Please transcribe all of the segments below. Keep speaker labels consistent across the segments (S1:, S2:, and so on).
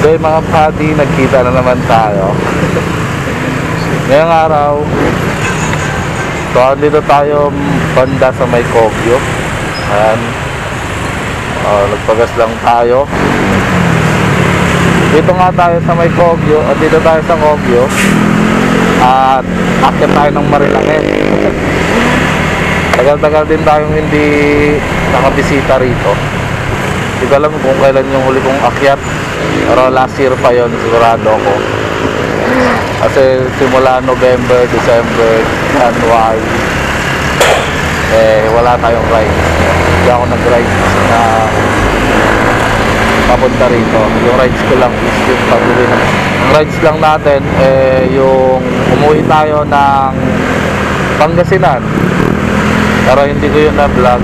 S1: Okay mga buddy, nagkita na naman tayo. Ngayong araw, so dito tayo banda sa may Kogyo. Ayan, nagpagas lang tayo. Dito nga tayo sa may Kogyo, at dito tayo sa Kogyo, at akit tayo ng Marilaki. Tagal-tagal din tayong hindi nakabisita rito. Hindi ko alam kung kailan yung huli kong akyat, pero last year pa yon, sigurado ako. Kasi simula November, December, January, wala tayong ride. Hindi ako nag-ride na papunta rito. Yung rides ko lang is yung pag-uwi na. Ang rides lang natin, yung umuwi tayo ng Pangasinan. Pero hindi ko yun na-vlog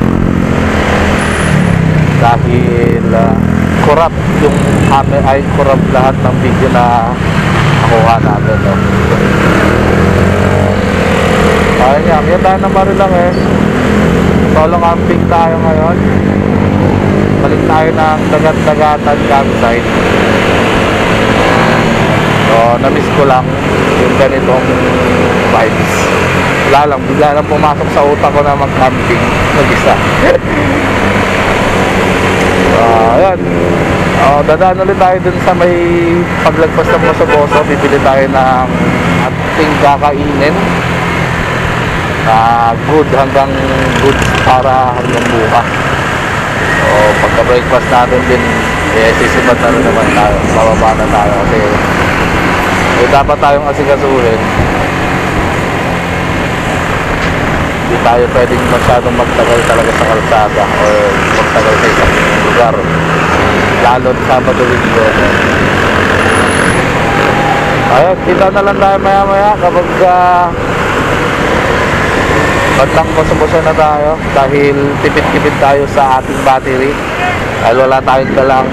S1: dahil corrupt yung corrupt lahat ng video na nakuha natin, no? Ayun nga, yan tayo na Marilaki. Solo camping tayo ngayon. Balik tayo ng dagat-dagatan campsite. So na-miss ko lang yung ganitong vibes. Wala lang, bigla lang pumasok sa utak ko na mag-camping mag-isa. Ayan, dadaan ulit tayo dun sa may paglagpas ng Boso-Boso. Bibili tayo ng ating kakainin na good hanggang good para hanggang bukas. So pagka-breakfast natin din, sisipat na rin naman tayo, bababa na tayo kasi dapat tayong asikasuhin. Hindi tayo pwedeng masyadong magtagal talaga sa kalsada o magtagal sa isang lugar, lalo Sabado Linggo. Ayun, kita na lang tayo maya maya kapag bandang Boso-Boso na tayo, dahil tipid-tipid tayo sa ating battery dahil wala tayong dalang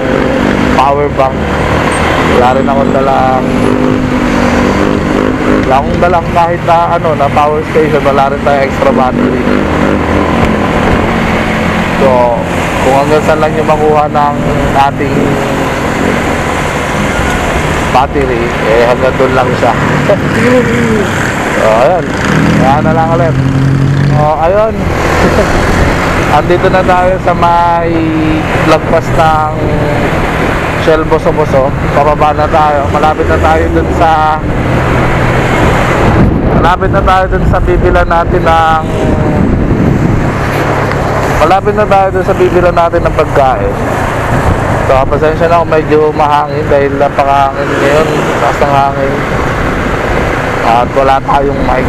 S1: power bank. Wala rin akong dalang kahit na na power station. Wala rin tayo extra battery. So kung hanggang saan lang yung makuha ng ating battery, hanggang doon lang siya. So ayun, kaya na lang ulit. Ayun. Andito na tayo sa may lagpas ng Shell Boso-Boso. Pababa na tayo. Malapit na tayo dun sa bibilan natin ng pagkain. So pasensya na kung medyo mahangin dahil napakahangin ngayon, lakas ng hangin at wala tayong mic.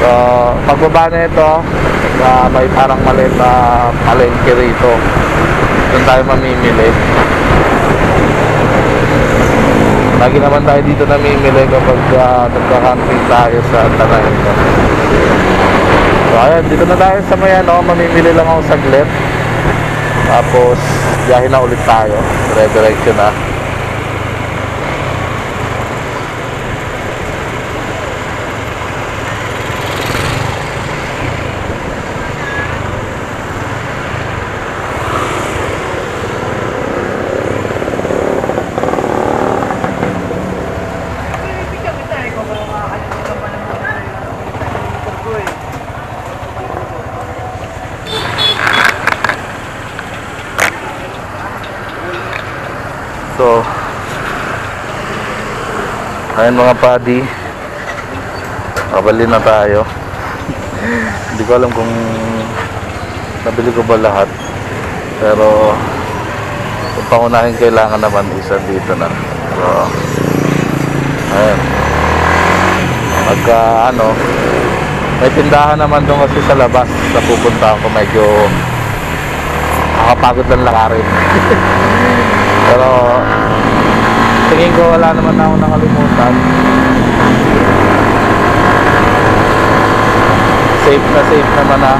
S1: So pagbaba na ito, may parang maliit na palengke rito, doon tayo mamimili. Lagi naman tayo dito namimili kapag nagka-camping tayo sa Tanayan. So ayan, dito na tayo sa may mamimili lang ako saglit, tapos biyahe na ulit tayo, dire-diretso na. So ayun mga buddy, kabali na tayo. Hindi ko alam kung nabili ko ba lahat, pero kung pangunahing kailangan naman isa dito na. So ayun, pagka may tindahan naman doon kasi sa labas na pupunta ako, medyo nakapagod lang lakarin. Pero tingin ko wala naman ako nakalimutan. Safe naman na.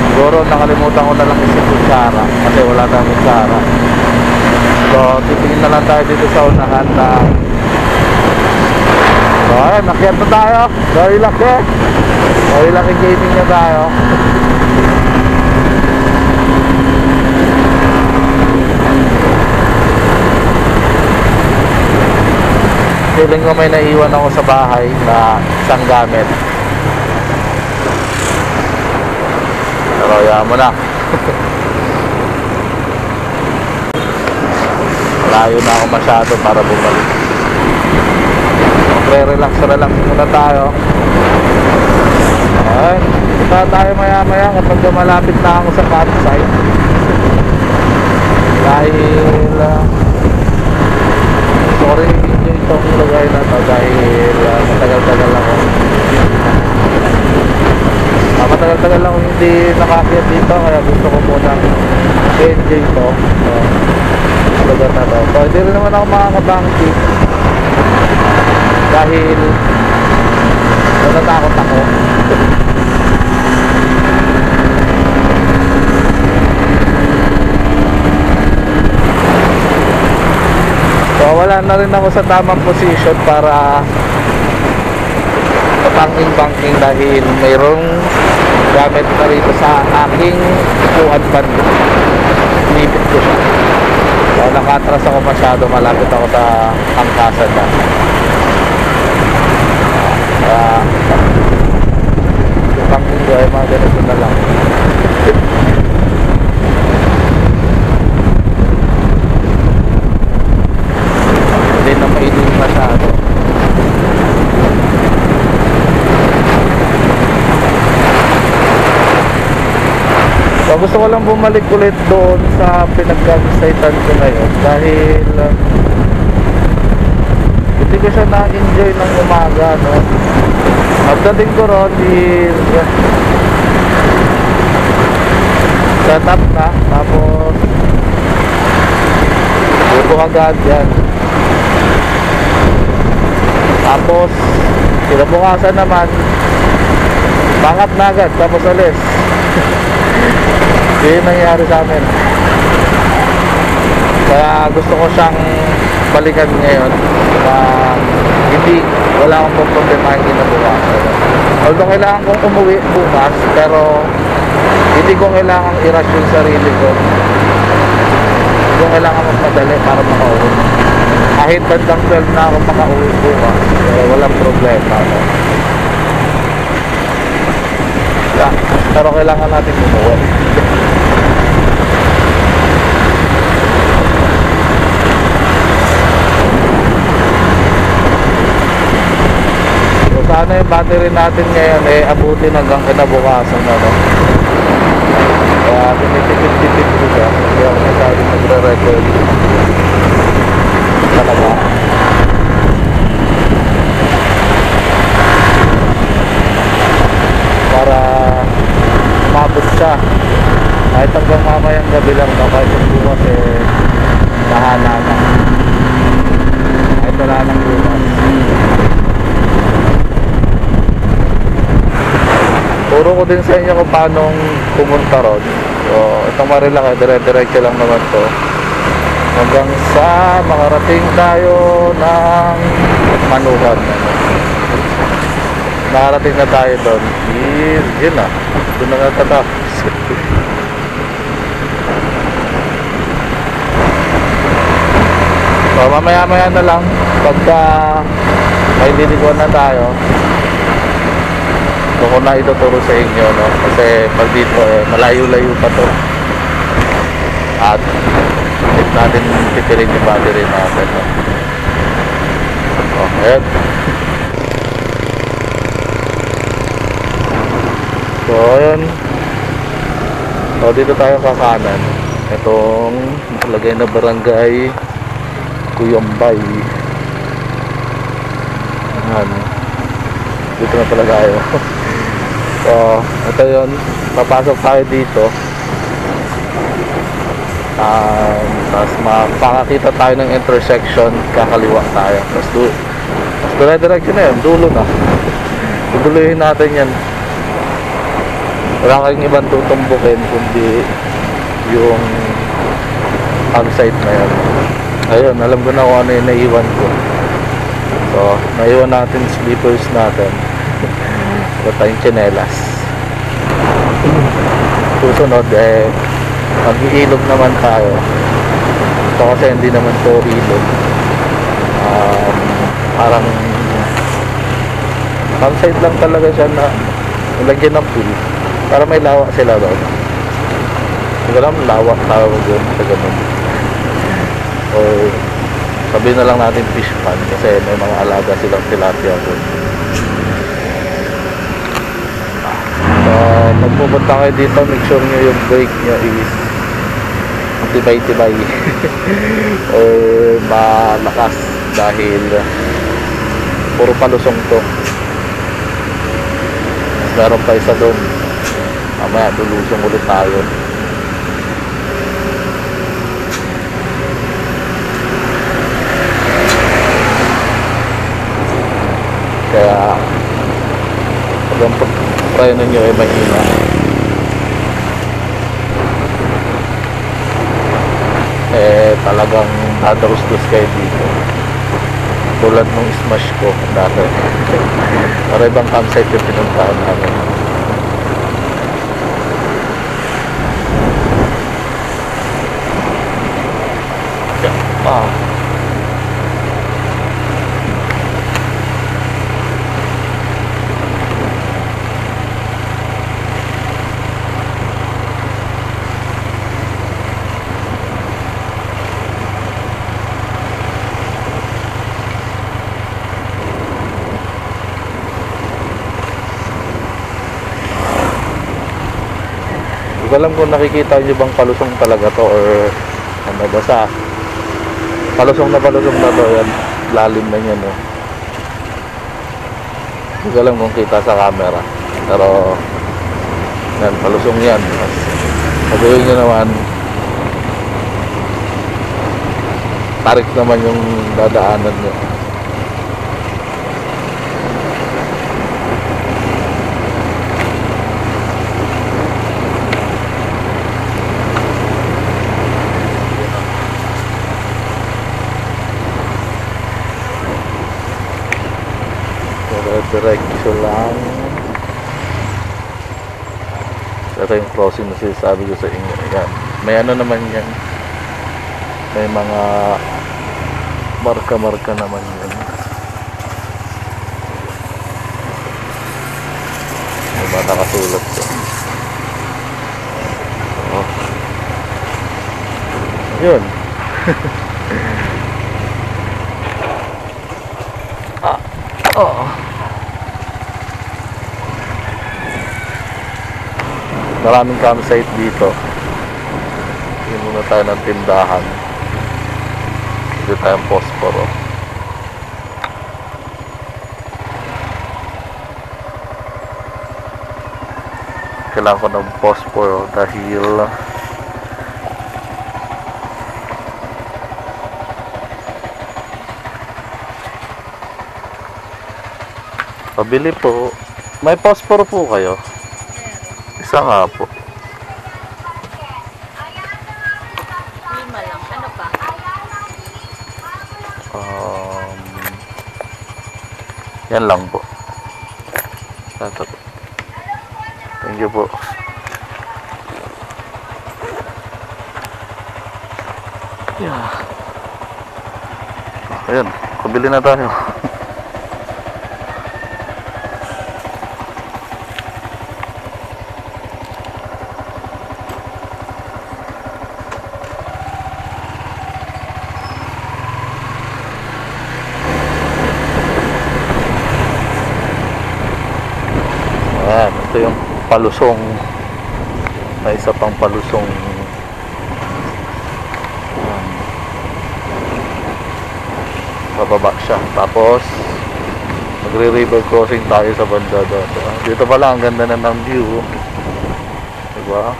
S1: Siguro nakalimutan ko na lang isang kutsara kasi wala tayong kutsara. So titingin na lang tayo dito sa unahan na. So ayun, nakyat na tayo. Very lucky gaming na tayo. feeling ko may naiwan ako sa bahay na isang gamit. Pero yaman mo na. Layo na ako masyado para bumalik. Pre-relax na lang muna tayo. Ayan, kita tayo maya maya kapag malapit na ako sa campsite. Dahil sorry enjoy itong lugar na to dahil matagal-tagal ako matagal-tagal ako hindi nakakit dito, kaya gusto ko munang enjoy ito lugar na to. So hindi rin naman ako makakabangki dahil natakot ako. So wala na rin ako sa tamang position para banking dahil mayroong gamit na rito sa aking upuan bando. Inipit ko siya. So nakatras ako masyado, malapit ako sa angkasan na. Yung banking ko ay mga ganito na lang. Hindi na mainin masyado. So gusto ko lang bumalik ulit doon sa pinag-campsitan ko ngayon dahil hindi ko siya na-enjoy ng umaga, no? Pagdating ko ron is set up na, tapos buto agad yan. Tapos kinabukasan naman bangat na agad, tapos alis. Yun yung nangyari sa amin. Kaya gusto ko siyang balikan ngayon na wala akong problema yung kinabukasan. Although kailangan kong umuwi bukas, pero hindi ko kailangan i-rush yung sarili ko. Hindi ko kailangan magmadali para makauwi. Kahit bandang 12 na ako makauwi bukas, walang problema, no? Yeah, pero kailangan natin umuwi. Sana yung battery natin ngayon abutin hanggang kinabukasan na, no? Kaya pinitipid-tipid ko siya, hindi ako masyadong nagre-record talaga. Para umabot siya kahit hanggang mamayang gabi lang, no? Kahit yung bukas nahana na, kahit wala nang bukas. Turo ko din sa inyo kung paano pumunta ron. So itong Marilaki, dire-diretso lang naman to hanggang sa makarating tayo ng Manuhan. Nakarating na tayo doon, yun na, doon na natatapos. So mamaya-maya na lang pagka may lilikuan na tayo, so kung na ituturo sa inyo, no? Kasi pag dito malayo-layo pa to at hindi natin titirin yung battery natin, no? Okay. So ayun, so dito tayo kakanan itong nakalagay na barangay Cuyambay. Dito na pala tayo. So ito yun, papasok tayo dito, tapos makakita tayo ng intersection, kakaliwa tayo, tapos dire-diretso na yun, dulo na. Tutuloyin natin yan. Wala kayong ibang tutumbukin kundi yung campsite na yan. Ayun, alam ko na kung ano yung naiwan ko. So naiwan natin slippers natin. Wala tayong tsinelas. Susunod mag-iilog naman tayo. Ito kasi hindi naman to ilog, Parang campsite lang talaga siya na nilagyan ng pool para may lawak sila doon. Hindi ko alam, lawak tawag yun sa ganun. Or sabihin na lang natin fish pond kasi may mga alaga silang tilapia doon. So magpupunta kayo dito, make sure nyo yung brake nyo is tibay-tibay or malakas dahil puro palusong to. Meron pa isa doon, mamaya lulusong ulit tayo. Kaya pag ang pag-try ninyo ay mahina, talagang dadarustos kayo dito tulad nung smash ko dati. Para ibang campsite yung pinuntahan namin. Hindi ko alam kung nakikita nyo bang palusong talaga to or ano, basta palusong na to yan, lalim na yan oh. Hindi ko alam kung kita sa camera pero yan, palusong yan. Sabihin nyo naman tarik naman yung dadaanan nyo. Diretso lang. Ito yung crossing na sinasabi ko sa inyo. Yan. May ano naman yan, may mga marka-marka naman yan. May mga nakasulat ko. Oh. Yun. Oh. Maraming campsite dito. Hindi muna tayo ng tindahan. Hindi tayong posporo. Kailangan ko ng posporo dahil pabili po. May posporo po kayo? Isa nga po.
S2: 5 lang. Ano pa?
S1: Yan lang po. Ito po. Thank you po. Yeah. Ayan, pabili na tayo. Ayan, ito yung palusong. May isa pang palusong. Bababa siya. Tapos magre-river crossing tayo sa banda doon. Dito pala ang ganda na ng view. Diba?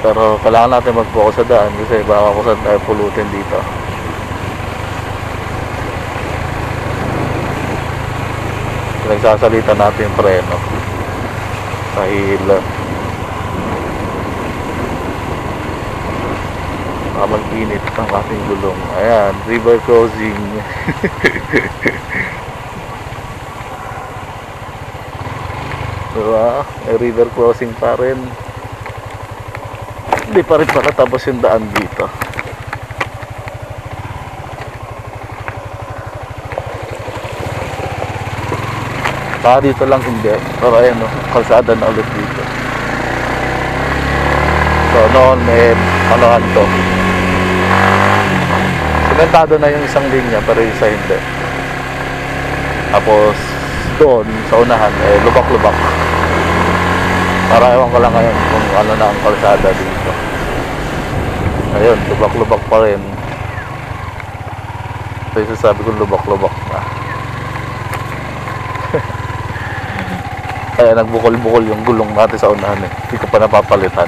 S1: Pero kailangan natin mag-focus sa daan kasi baka kung saan tayo pulutin dito. Nagsasalita natin yung preno dahil mag-init ang ating gulong. Ayan, river crossing. Diba? May river crossing pa rin. Hindi pa rin pala tapos yung daan dito. Baka dito lang hindi. Pero ayan o, kalsada na ulit dito. So noon may panahan to. Sementado na yung isang linya pero yung isa hindi. Tapos doon sa unahan lubak-lubak. Para ewan ko lang ngayon kung ano na ang kalsada dito. Ayun, lubak-lubak pa rin. Ito yung sasabi ko, lubak-lubak na. Kaya nagbukol-bukol yung gulong natin sa unahan eh. Hindi ko pa napapalitan.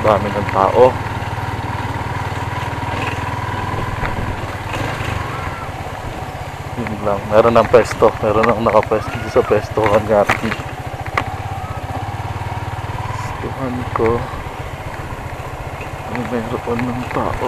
S1: Dami ng tao. Yun lang, meron ng pesto. Meron ng nakapesto dito sa pestohan natin. Pestohan ko. Meron ng tao.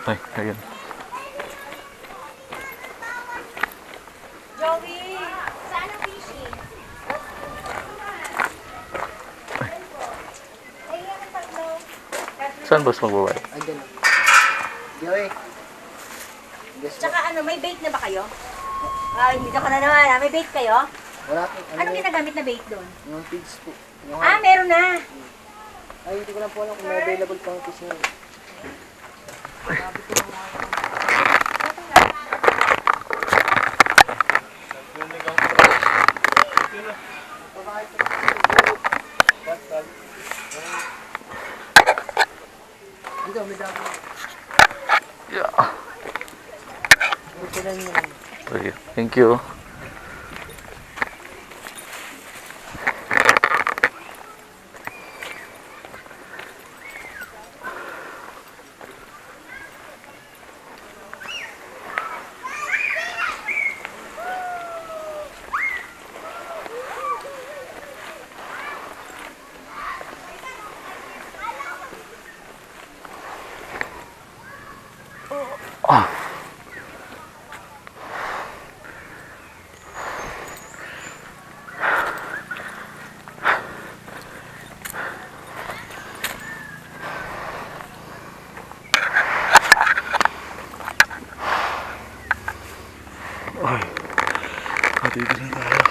S1: Ay, ayun.
S2: Joey! Saan ang fishing? Ay, yan ang tatlo.
S1: Saan boss magbabayad?
S3: Ay, dyan. Joey.
S2: Tsaka ano, may bait na ba kayo? Hindi ka na naman. May bait kayo?
S3: Wala po.
S2: Anong ginagamit na bait doon?
S3: Yung pigs po. Yung
S2: Meron na.
S3: Ay, hindi ko lang po alam kung may available pang pigs na. Dito, may dami.
S1: Yeah.
S3: Ito lang yun.
S1: Okay, thank you. Ay, dito na tayo.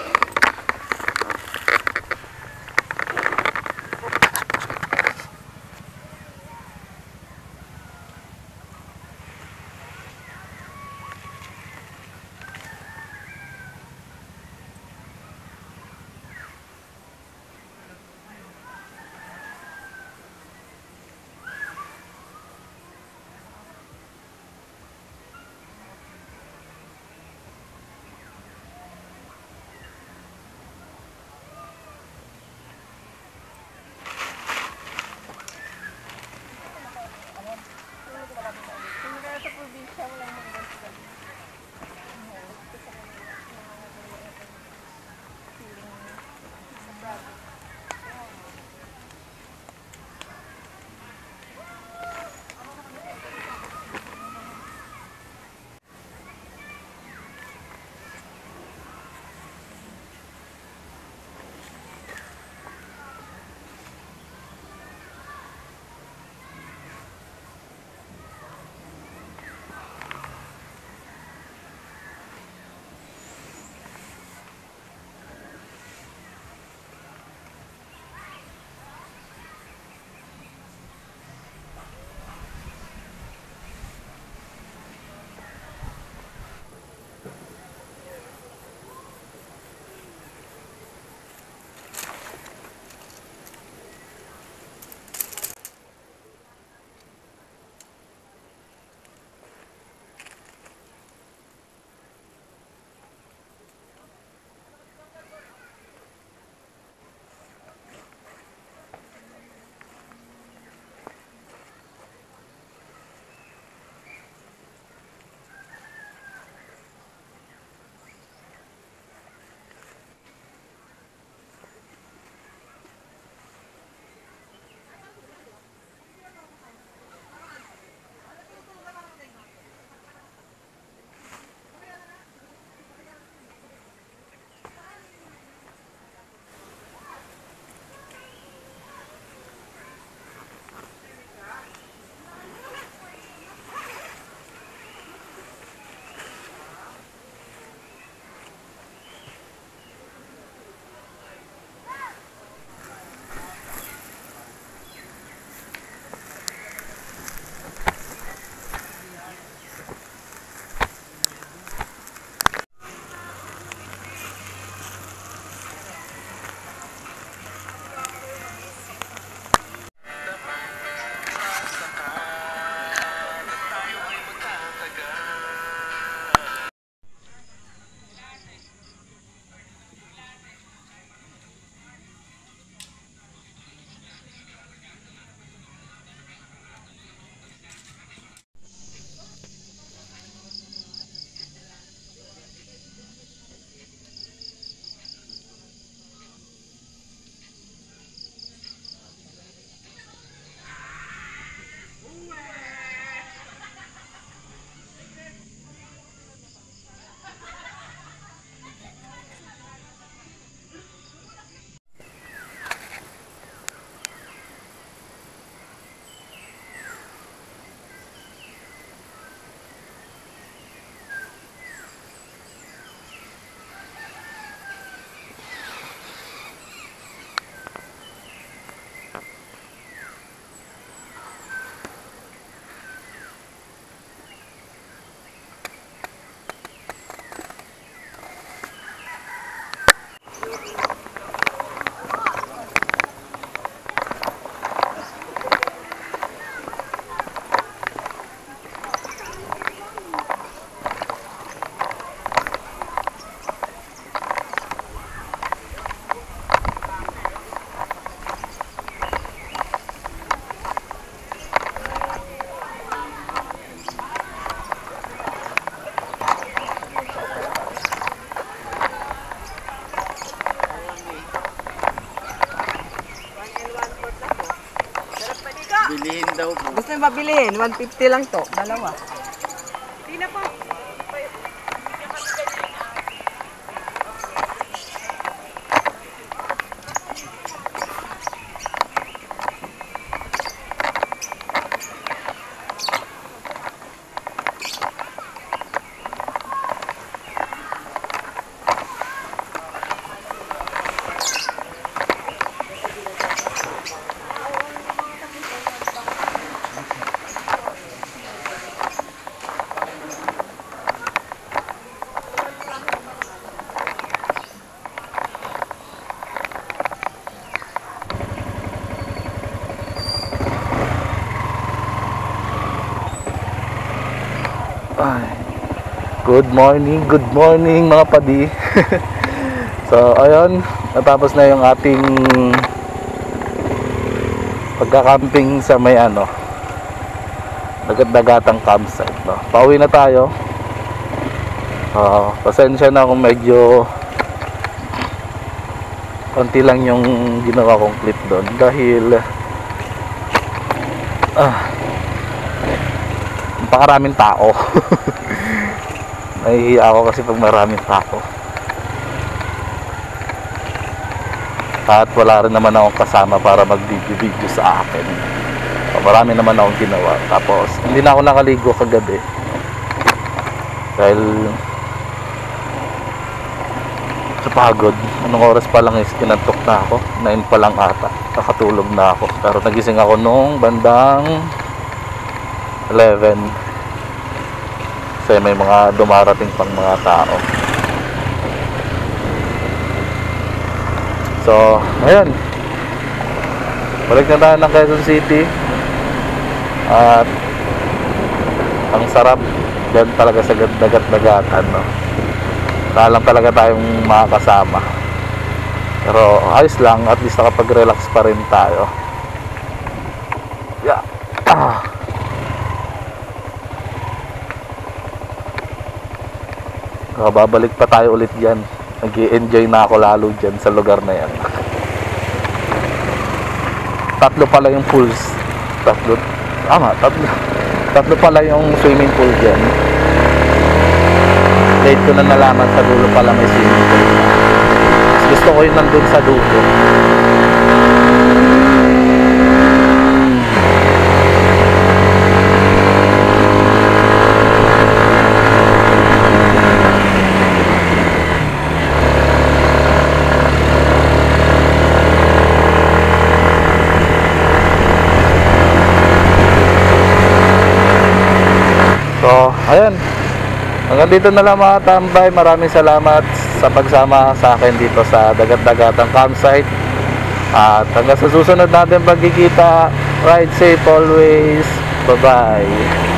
S4: namin mabilihin. 150 lang to. Dalawa.
S1: Ay, good morning mga padi. So ayun, natapos na yung ating pagka-camping sa may dagat-dagatang campsite, no? Pauwi na tayo. Pasensya na kung medyo konti lang yung ginawa kong clip doon dahil napakaraming tao. Nahihiya ako kasi pag maraming tao. At wala rin naman akong kasama para mag-video sa akin. So, marami naman akong ginawa. Tapos hindi na ako nakaligo kagabi dahil sa pagod. Anong oras pa lang is kinantok na ako. 9 pa lang ata. Nakatulog na ako. Pero nagising ako nung bandang 11 kasi may mga dumarating pang mga tao. So ayun, balik na tayo ng Quezon City. At ang sarap dyan talaga sa dagat-dagatan, no? Wala lang talaga tayong makakasama, pero ayos lang, at least nakapag-relax pa rin tayo. Yeah. Babalik pa tayo ulit dyan. Nag-i-enjoy na ako lalo dyan sa lugar na yan. Tatlo pala yung pools. Tatlo pala yung swimming pool dyan. Late ko na nalaman, sa dulo pala may swimming pool na. Gusto ko yun nandun sa dulo. So, ayan. Hanggang dito na lang mga tambay. Maraming salamat sa pagsama sa akin dito sa dagat-dagatang campsite. At hanggang sa susunod natin pagkikita. Ride safe always. Bye-bye.